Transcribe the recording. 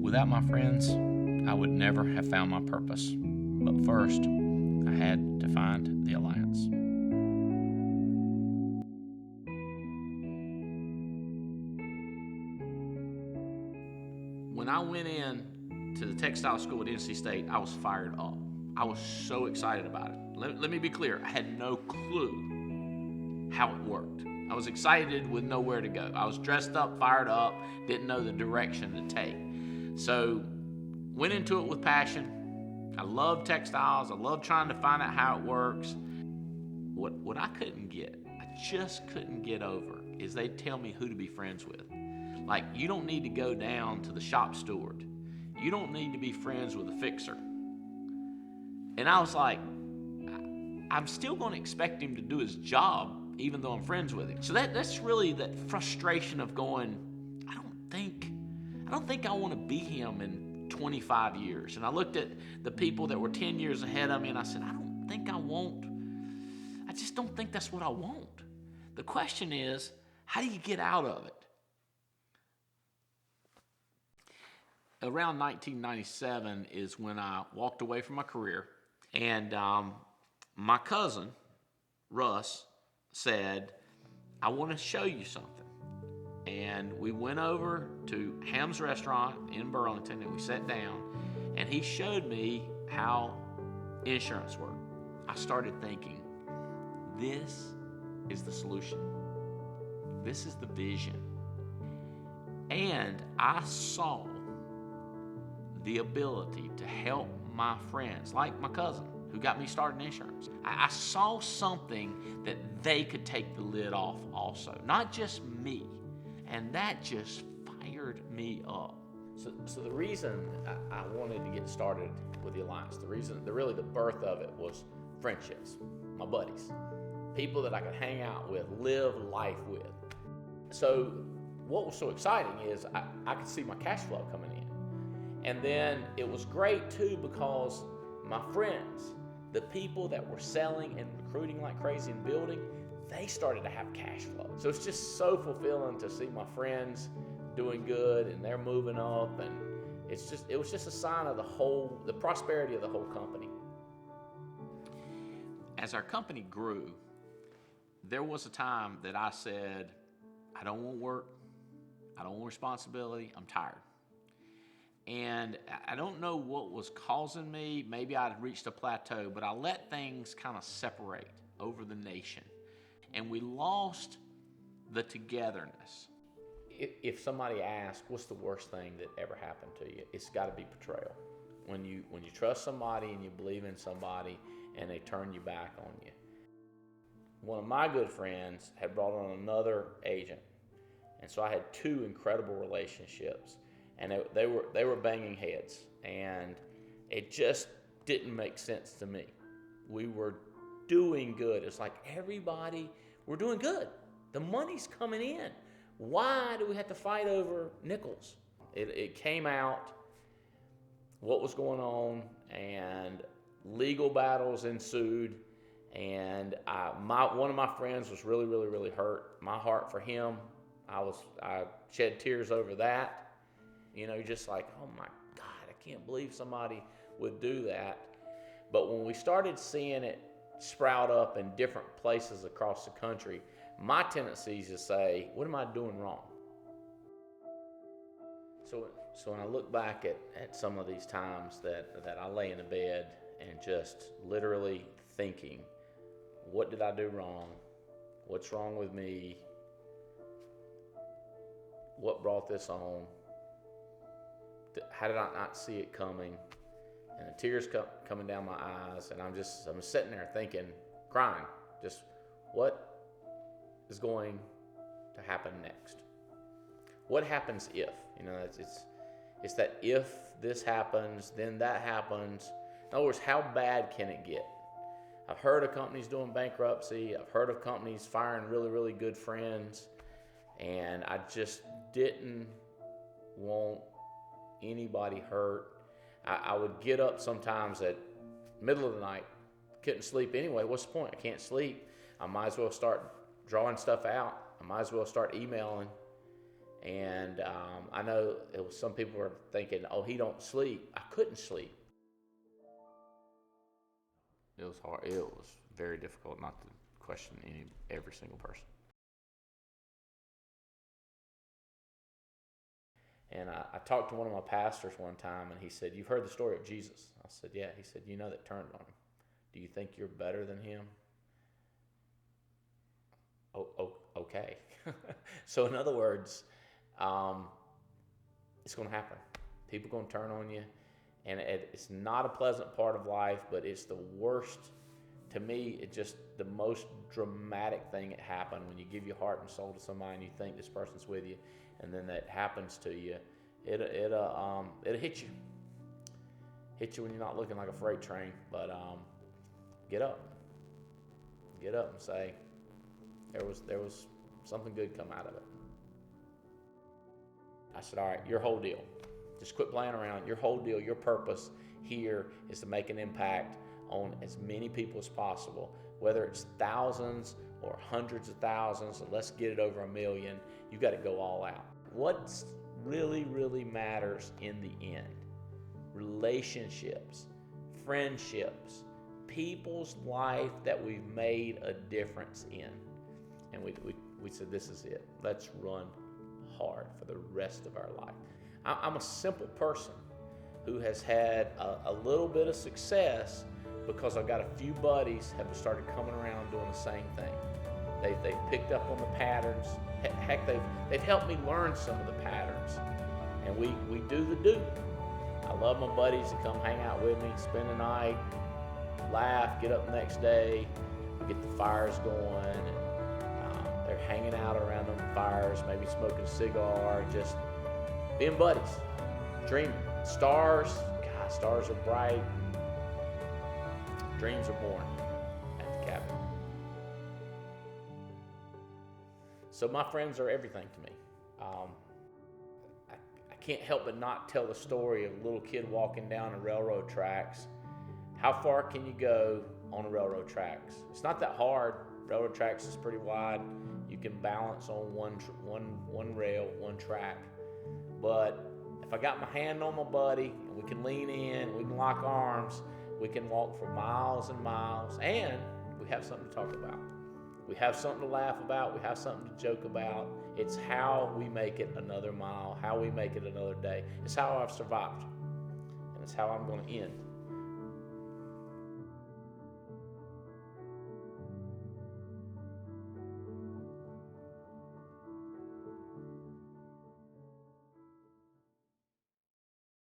Without my friends, I would never have found my purpose. But first, I had to find the Alliance. When I went in to the textile school at NC State, I was fired up. I was so excited about it. Let me be clear, I had no clue how it worked. I was excited with nowhere to go. I was dressed up, fired up, didn't know the direction to take. So, went into it with passion. I love textiles. I love trying to find out how it works. What I couldn't get, I just couldn't get over, is they tell me who to be friends with. Like, you don't need to go down to the shop steward. You don't need to be friends with a fixer. And I was like, I'm still going to expect him to do his job even though I'm friends with him. So that's really that frustration of going, I don't think I want to be him in 25 years. And I looked at the people that were 10 years ahead of me and I said, I just don't think that's what I want. The question is, how do you get out of it? Around 1997 is when I walked away from my career, and my cousin, Russ, said, I want to show you something. And we went over to Ham's Restaurant in Burlington, and we sat down, and he showed me how insurance worked. I started thinking, this is the solution. This is the vision. And I saw the ability to help my friends, like my cousin, who got me started in insurance. I saw something that they could take the lid off also, not just me. And that just fired me up. So the reason I wanted to get started with the Alliance, really the birth of it was friendships, my buddies, people that I could hang out with, live life with. So what was so exciting is I could see my cash flow coming in. And then it was great too because my friends, the people that were selling and recruiting like crazy and building, they started to have cash flow. So it's just so fulfilling to see my friends doing good and they're moving up, and it was just a sign of the prosperity of the whole company. As our company grew, there was a time that I said, I don't want work, I don't want responsibility, I'm tired. And I don't know what was causing me. Maybe I'd reached a plateau, but I let things kind of separate over the nation. And we lost the togetherness. If somebody asks, what's the worst thing that ever happened to you? It's got to be betrayal. When you trust somebody and you believe in somebody and they turn you back on you. One of my good friends had brought on another agent. And so I had two incredible relationships. And they were banging heads, and it just didn't make sense to me. We were doing good. It's like everybody, we're doing good. The money's coming in. Why do we have to fight over nickels? It came out what was going on, and legal battles ensued. And one of my friends was really, really, really hurt. My heart for him, I shed tears over that. You know, just like, oh my God, I can't believe somebody would do that. But when we started seeing it sprout up in different places across the country, my tendency is to say, what am I doing wrong? So when I look back at some of these times that I lay in the bed and just literally thinking, what did I do wrong? What's wrong with me? What brought this on? How did I not see it coming? And the tears coming down my eyes, and I'm sitting there thinking, crying, just what is going to happen next? What happens if? You know, it's that if this happens, then that happens. In other words, how bad can it get? I've heard of companies doing bankruptcy. I've heard of companies firing really, really good friends, and I just didn't want anybody hurt. I would get up sometimes at middle of the night, couldn't sleep anyway. What's the point? I can't sleep. I might as well start drawing stuff out. I might as well start emailing. And I know some people were thinking, oh, he don't sleep. I couldn't sleep. It was hard. It was very difficult not to question every single person. And I talked to one of my pastors one time, and he said, "You've heard the story of Jesus." I said, "Yeah." He said, "You know that turned on him. Do you think you're better than him?" Oh, okay. So in other words, it's going to happen. People are going to turn on you, and it's not a pleasant part of life, but it's the worst. To me, it's just the most dramatic thing that happened when you give your heart and soul to somebody and you think this person's with you, and then that happens to you. It'll hit you. Hit you when you're not looking like a freight train. But get up and say, there was something good come out of it. I said, all right, your whole deal. Just quit playing around. Your whole deal, your purpose here is to make an impact on as many people as possible, whether it's thousands or hundreds of thousands, and let's get it over 1 million. You got to go all out. What really, really matters in the end? Relationships, friendships, people's life that we've made a difference in. And we said, this is it. Let's run hard for the rest of our life. I'm a simple person who has had a little bit of success because I've got a few buddies have started coming around doing the same thing. They've picked up on the patterns. Heck, they've helped me learn some of the patterns. And we do the do. I love my buddies to come hang out with me, spend the night, laugh, get up the next day, get the fires going. And they're hanging out around them fires, maybe smoking a cigar, just being buddies, dreaming. Stars, God, stars are bright. Dreams are born at the cabin. So my friends are everything to me. I can't help but not tell the story of a little kid walking down the railroad tracks. How far can you go on the railroad tracks? It's not that hard. Railroad tracks is pretty wide. You can balance on one rail, one track. But if I got my hand on my buddy, and we can lean in, we can lock arms, we can walk for miles and miles, and we have something to talk about. We have something to laugh about. We have something to joke about. It's how we make it another mile, how we make it another day. It's how I've survived, and it's how I'm going to end